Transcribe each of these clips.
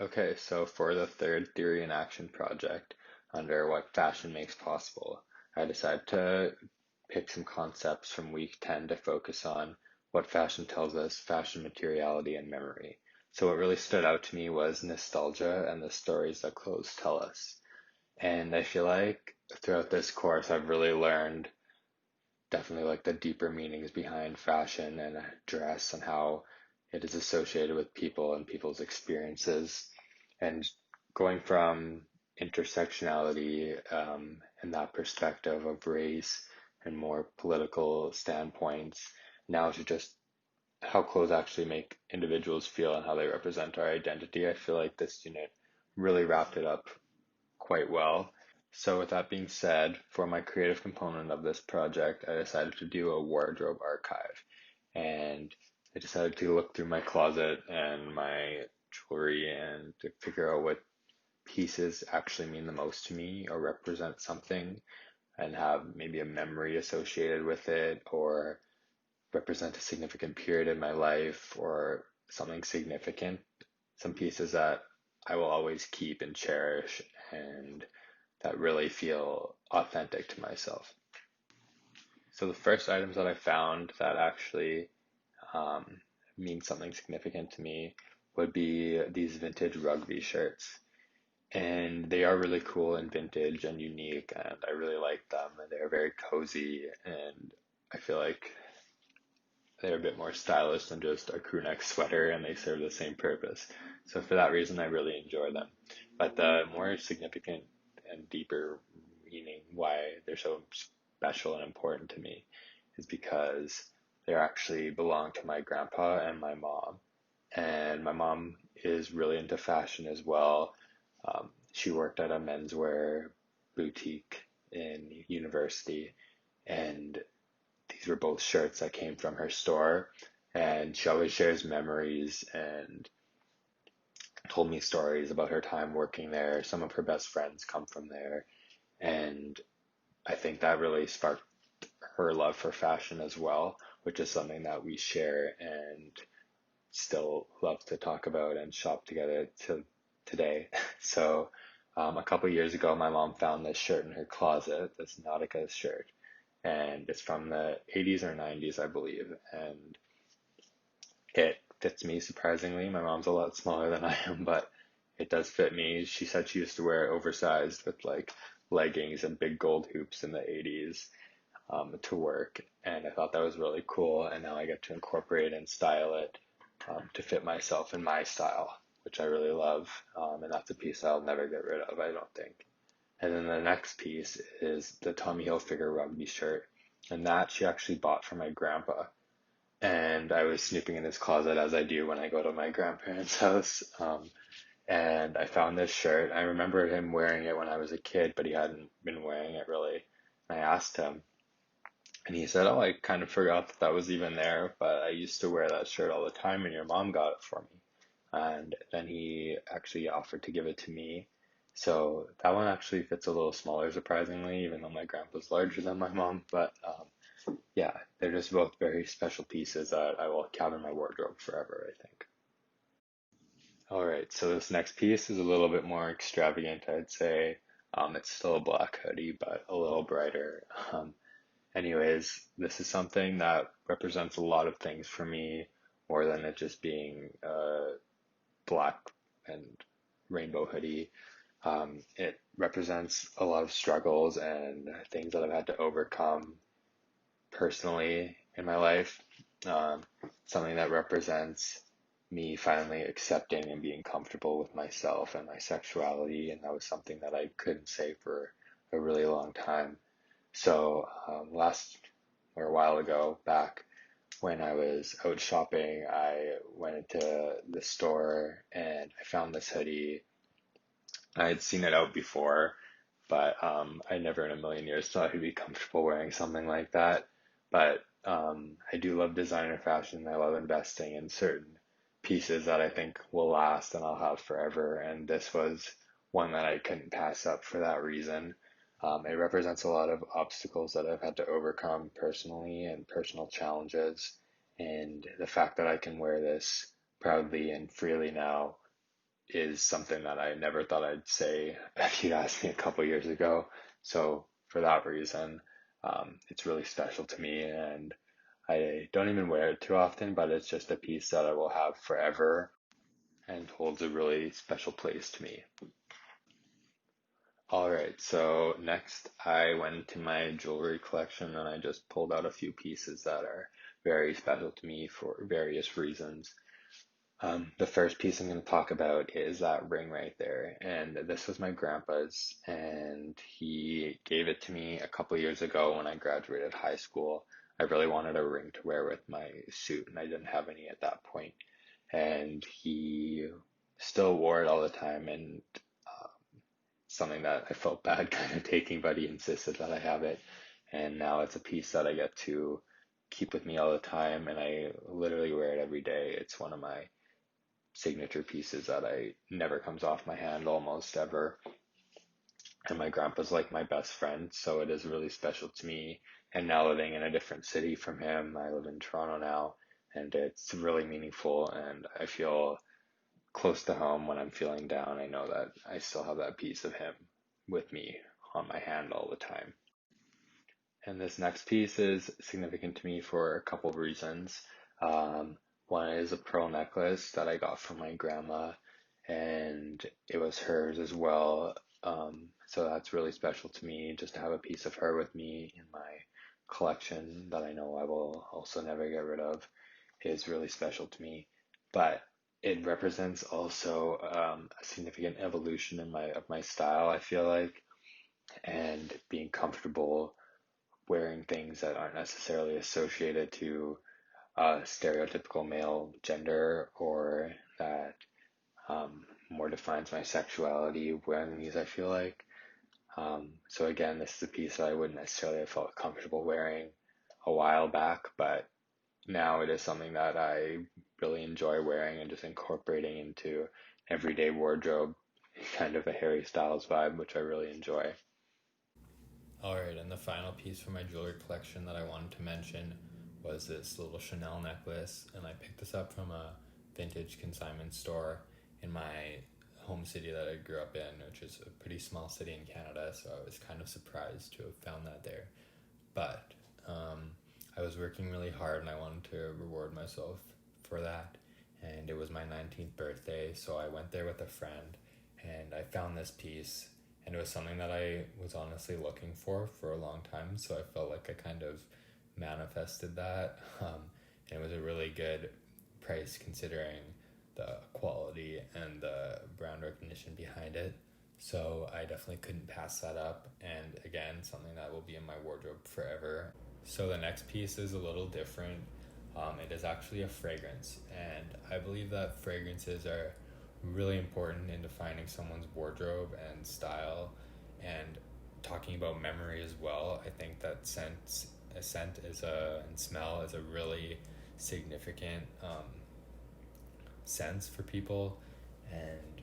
Okay, so for the third theory and action project under what fashion makes possible, I decided to pick some concepts from week 10 to focus on what fashion tells us, fashion materiality, and memory. So what really stood out to me was nostalgia and the stories that clothes tell us. And I feel like throughout this course, I've really learned definitely like the deeper meanings behind fashion and dress and how it is associated with people and people's experiences. And going from intersectionality and that perspective of race and more political standpoints now to just how clothes actually make individuals feel and how they represent our identity. I feel like this unit really wrapped it up quite well. So with that being said, for my creative component of this project, I decided to do a wardrobe archive. And I decided to look through my closet and my jewelry and to figure out what pieces actually mean the most to me or represent something and have maybe a memory associated with it or represent a significant period in my life or something significant. Some pieces that I will always keep and cherish and that really feel authentic to myself. So the first items that I found that actually um, mean something significant to me would be these vintage rugby shirts. And they are really cool and vintage and unique, and I really like them. And they're very cozy, and I feel like they're a bit more stylish than just a crew neck sweater, and they serve the same purpose. So for that reason, I really enjoy them. But the more significant and deeper meaning why they're so special and important to me is because they actually belong to my grandpa and my mom. And my mom is really into fashion as well. She worked at a menswear boutique in university, and these were both shirts that came from her store. And she always shares memories and told me stories about her time working there. Some of her best friends come from there. And I think that really sparked her love for fashion as well, which is something that we share and still love to talk about and shop together to today. So a couple years ago, my mom found this shirt in her closet, this Nautica shirt, and it's from the 80s or 90s, I believe. And it fits me surprisingly. My mom's a lot smaller than I am, but it does fit me. She said she used to wear it oversized with like leggings and big gold hoops in the 80s to work. And I thought that was really cool. And now I get to incorporate and style it to fit myself and my style, which I really love. And that's a piece I'll never get rid of, I don't think. And then the next piece is the Tommy Hilfiger rugby shirt. And that she actually bought for my grandpa. And I was snooping in his closet as I do when I go to my grandparents' house. And I found this shirt. I remember him wearing it when I was a kid, but he hadn't been wearing it really. I asked him, and he said, "Oh, I kind of forgot that that was even there, but I used to wear that shirt all the time, and your mom got it for me." And then he actually offered to give it to me. So that one actually fits a little smaller, surprisingly, even though my grandpa's larger than my mom. But yeah, they're just both very special pieces that I will count in my wardrobe forever, I think. All right, so this next piece is a little bit more extravagant, I'd say. It's still a black hoodie, but a little brighter. Anyways, this is something that represents a lot of things for me, more than it just being black and rainbow hoodie. It represents a lot of struggles and things that I've had to overcome personally in my life. Something that represents me finally accepting and being comfortable with myself and my sexuality, and that was something that I couldn't say for a really long time. So last or a while ago, back when I was out shopping, I went into the store and I found this hoodie. I had seen it out before, but I never in a million years thought I'd be comfortable wearing something like that. But I do love designer fashion. I love investing in certain pieces that I think will last and I'll have forever. And this was one that I couldn't pass up for that reason. It represents a lot of obstacles that I've had to overcome personally and personal challenges. And the fact that I can wear this proudly and freely now is something that I never thought I'd say if you'd asked me a couple years ago. So for that reason, it's really special to me, and I don't even wear it too often, but it's just a piece that I will have forever and holds a really special place to me. All right, so next I went to my jewelry collection and I just pulled out a few pieces that are very special to me for various reasons. The first piece I'm going to talk about is that ring right there. And this was my grandpa's, and he gave it to me a couple years ago when I graduated high school. I really wanted a ring to wear with my suit, and I didn't have any at that point. And he still wore it all the time, and something that I felt bad kind of taking, but he insisted that I have it. And now it's a piece that I get to keep with me all the time, and I literally wear it every day. It's one of my signature pieces that I never comes off my hand almost ever. And my grandpa's like my best friend, so it is really special to me. And now living in a different city from him, I live in Toronto now, and it's really meaningful, and I feel close to home when I'm feeling down. I know that I still have that piece of him with me on my hand all the time. And this next piece is significant to me for a couple of reasons. One is a pearl necklace that I got from my grandma, and it was hers as well. So that's really special to me, just to have a piece of her with me in my collection that I know I will also never get rid of is really special to me. But it represents also a significant evolution in my style, I feel like, and being comfortable wearing things that aren't necessarily associated to stereotypical male gender, or that more defines my sexuality wearing these, I feel like. So again, this is a piece that I wouldn't necessarily have felt comfortable wearing a while back, but now it is something that I really enjoy wearing and just incorporating into everyday wardrobe, kind of a Harry Styles vibe, which I really enjoy. Alright, and the final piece for my jewelry collection that I wanted to mention was this little Chanel necklace, and I picked this up from a vintage consignment store in my home city that I grew up in, which is a pretty small city in Canada, so I was kind of surprised to have found that there. But I was working really hard and I wanted to reward myself for that. And it was my 19th birthday, so I went there with a friend and I found this piece. And it was something that I was honestly looking for a long time, so I felt like I kind of manifested that. And it was a really good price considering the quality and the brand recognition behind it. So I definitely couldn't pass that up. And again, something that will be in my wardrobe forever. So the next piece is a little different. It is actually a fragrance. And I believe that fragrances are really important in defining someone's wardrobe and style. And talking about memory as well, I think that scent and smell is a really significant sense for people, and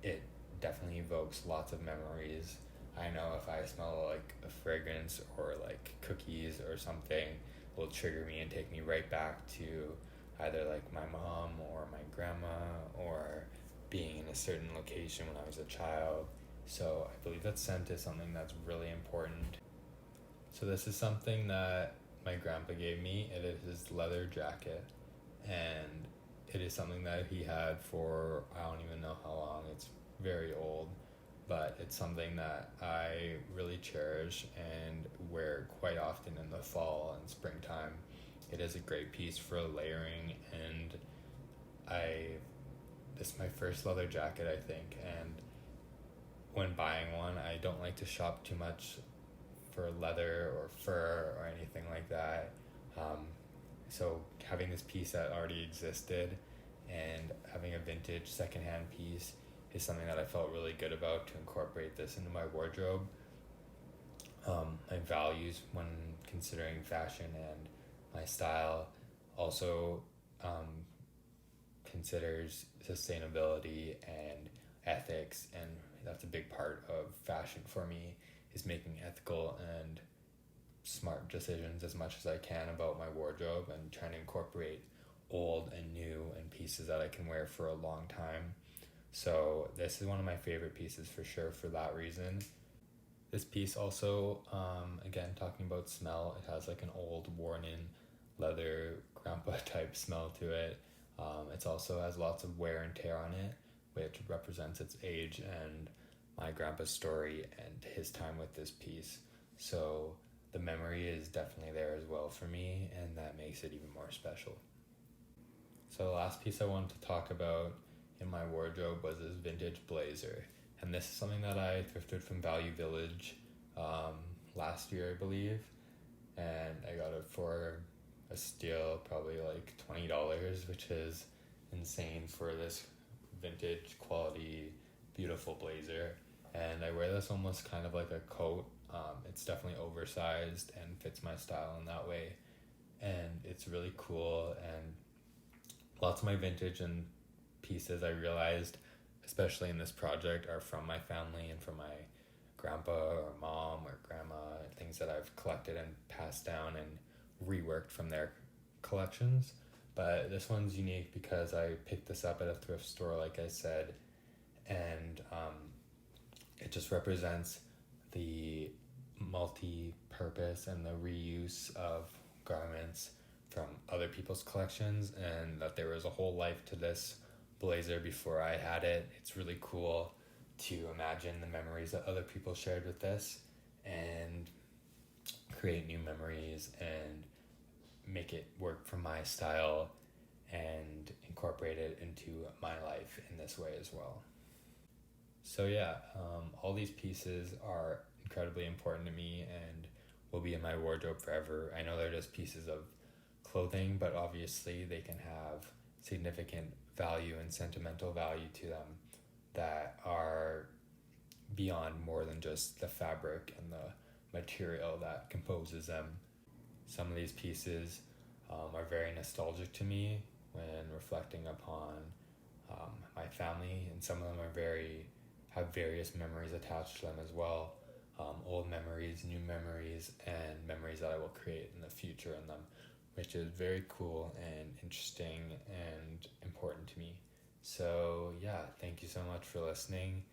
it definitely evokes lots of memories. I know if I smell like a fragrance or like cookies or something, it will trigger me and take me right back to either like my mom or my grandma or being in a certain location when I was a child. So I believe that scent is something that's really important. So this is something that my grandpa gave me. It is his leather jacket, and it is something that he had for I don't even know how long. It's very old, but it's something that I really cherish and wear quite often in the fall and springtime. It is a great piece for layering, and I this is my first leather jacket, I think, and when buying one, I don't like to shop too much for leather or fur or anything like that. Um, so having this piece that already existed and having a vintage secondhand piece is something that I felt really good about to incorporate this into my wardrobe. My values when considering fashion and my style also um, considers sustainability and ethics, and that's a big part of fashion for me, is making ethical and smart decisions as much as I can about my wardrobe and trying to incorporate old and new and pieces that I can wear for a long time. So this is one of my favorite pieces for sure for that reason. This piece also, again, talking about smell, it has like an old worn in leather grandpa type smell to it. It also has lots of wear and tear on it, which represents its age and my grandpa's story and his time with this piece. So the memory is definitely there as well for me, and that makes it even more special. So the last piece I wanted to talk about in my wardrobe was this vintage blazer. And this is something that I thrifted from Value Village last year, I believe. And I got it for a steal, probably like $20, which is insane for this vintage quality, beautiful blazer. And I wear this almost kind of like a coat. It's definitely oversized and fits my style in that way. And it's really cool. And lots of my vintage and pieces I realized, especially in this project, are from my family and from my grandpa or mom or grandma, things that I've collected and passed down and reworked from their collections. But this one's unique because I picked this up at a thrift store, like I said, and it just represents the multi-purpose and the reuse of garments from other people's collections, and that there was a whole life to this blazer before I had it. It's really cool to imagine the memories that other people shared with this and create new memories and make it work for my style and incorporate it into my life in this way as well. So yeah, all these pieces are incredibly important to me and will be in my wardrobe forever. I know they're just pieces of clothing, but obviously they can have significant value and sentimental value to them that are beyond more than just the fabric and the material that composes them. Some of these pieces are very nostalgic to me when reflecting upon my family, and some of them have various memories attached to them as well. Old memories, new memories, and memories that I will create in the future in them, which is very cool and interesting and important to me. So yeah, thank you so much for listening,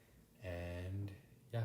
and yeah,